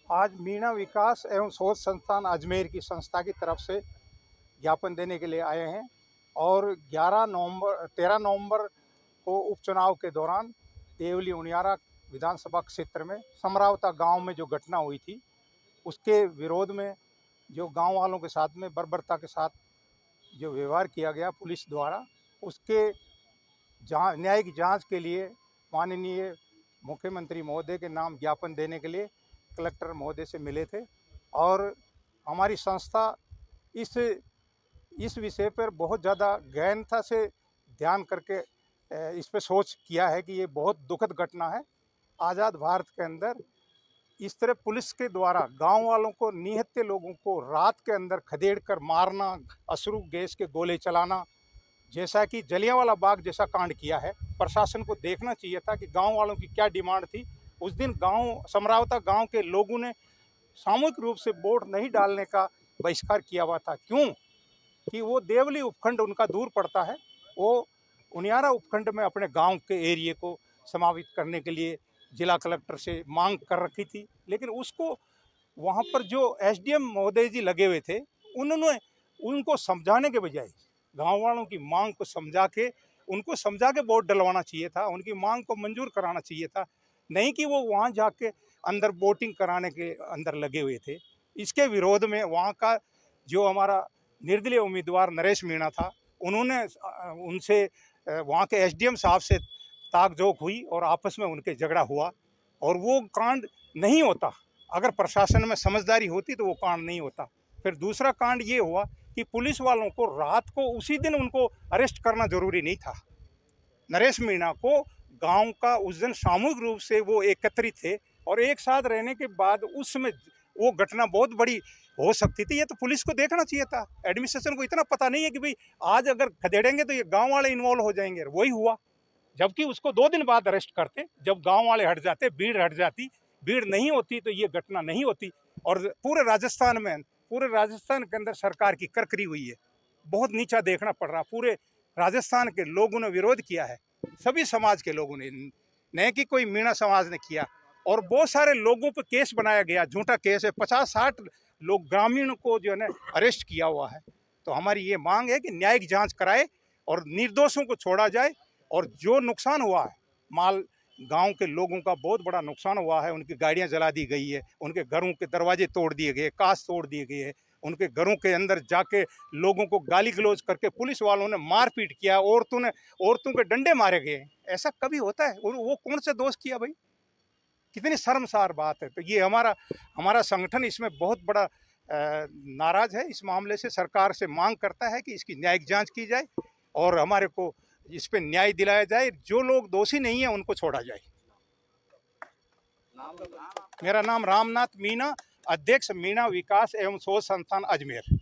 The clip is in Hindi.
आज मीणा विकास एवं शोध संस्थान अजमेर की संस्था की तरफ से ज्ञापन देने के लिए आए हैं और 13 नवंबर को उपचुनाव के दौरान देवली उनियारा विधानसभा क्षेत्र में समरावता गांव में जो घटना हुई थी उसके विरोध में जो गांव वालों के साथ में बर्बरता के साथ जो व्यवहार किया गया पुलिस द्वारा, उसके न्यायिक जांच के लिए माननीय मुख्यमंत्री महोदय के नाम ज्ञापन देने के लिए कलेक्टर महोदय से मिले थे। और हमारी संस्था इस विषय पर बहुत ज़्यादा गहनता से ध्यान करके इस पर सोच किया है कि ये बहुत दुखद घटना है। आज़ाद भारत के अंदर इस तरह पुलिस के द्वारा गांव वालों को, निहत्थे लोगों को रात के अंदर खदेड़ कर मारना, अश्रु गैस के गोले चलाना, जैसा कि जलियांवाला बाग जैसा कांड किया है। प्रशासन को देखना चाहिए था कि गांव वालों की क्या डिमांड थी। उस दिन समरावता गांव के लोगों ने सामूहिक रूप से वोट नहीं डालने का बहिष्कार किया हुआ था। क्यों कि वो देवली उपखंड उनका दूर पड़ता है। वो उनियारा उपखंड में अपने गांव के एरिए को समावित करने के लिए जिला कलेक्टर से मांग कर रखी थी, लेकिन उसको वहाँ पर जो एसडीएम महोदय जी लगे हुए थे, उन्होंने उनको समझाने के बजाय गांव वालों की मांग को उनको समझा के वोट डलवाना चाहिए था, उनकी मांग को मंजूर कराना चाहिए था, नहीं कि वो वहाँ जाके अंदर वोटिंग कराने के अंदर लगे हुए थे। इसके विरोध में वहाँ का जो हमारा निर्दलीय उम्मीदवार नरेश मीणा था, उन्होंने उनसे वहाँ के एसडीएम साहब से ताकझोंक हुई और आपस में उनके झगड़ा हुआ और वो कांड नहीं होता। अगर प्रशासन में समझदारी होती तो वो कांड नहीं होता। फिर दूसरा कांड ये हुआ कि पुलिस वालों को रात को उसी दिन उनको अरेस्ट करना जरूरी नहीं था। नरेश मीणा को गांव का उस दिन सामूहिक रूप से वो एकत्रित थे और एक साथ रहने के बाद उसमें वो घटना बहुत बड़ी हो सकती थी। ये तो पुलिस को देखना चाहिए था। एडमिनिस्ट्रेशन को इतना पता नहीं है कि भाई आज अगर खदेड़ेंगे तो ये गांव वाले इन्वॉल्व हो जाएंगे। वही हुआ, जबकि उसको 2 दिन बाद अरेस्ट करते, जब गांव वाले हट जाते, भीड़ हट जाती। भीड़ नहीं होती तो ये घटना नहीं होती। और पूरे राजस्थान के अंदर सरकार की करकरी हुई है। बहुत नीचा देखना पड़ रहा। पूरे राजस्थान के लोगों ने विरोध किया है, सभी समाज के लोगों ने, नहीं कि कोई मीणा समाज ने किया। और बहुत सारे लोगों पर केस बनाया गया, झूठा केस है। 50-60 लोग ग्रामीण को जो है अरेस्ट किया हुआ है। तो हमारी ये मांग है कि न्यायिक जांच कराए और निर्दोषों को छोड़ा जाए। और जो नुकसान हुआ है, गांव के लोगों का बहुत बड़ा नुकसान हुआ है। उनकी गाड़ियां जला दी गई है, उनके घरों के दरवाजे तोड़ दिए गए, कांच तोड़ दिए गए हैं, उनके घरों के अंदर जाके लोगों को गाली गलौज करके पुलिस वालों ने मारपीट किया, औरतों के डंडे मारे गए। ऐसा कभी होता है? वो कौन से दोष किया भाई? कितनी शर्मसार बात है। तो ये हमारा संगठन इसमें बहुत बड़ा नाराज है। इस मामले से सरकार से मांग करता है कि इसकी न्यायिक जांच की जाए और हमारे को इस पे न्याय दिलाया जाए। जो लोग दोषी नहीं है उनको छोड़ा जाए। मेरा नाम रामनाथ मीणा, अध्यक्ष मीणा विकास एवं शोध संस्थान अजमेर।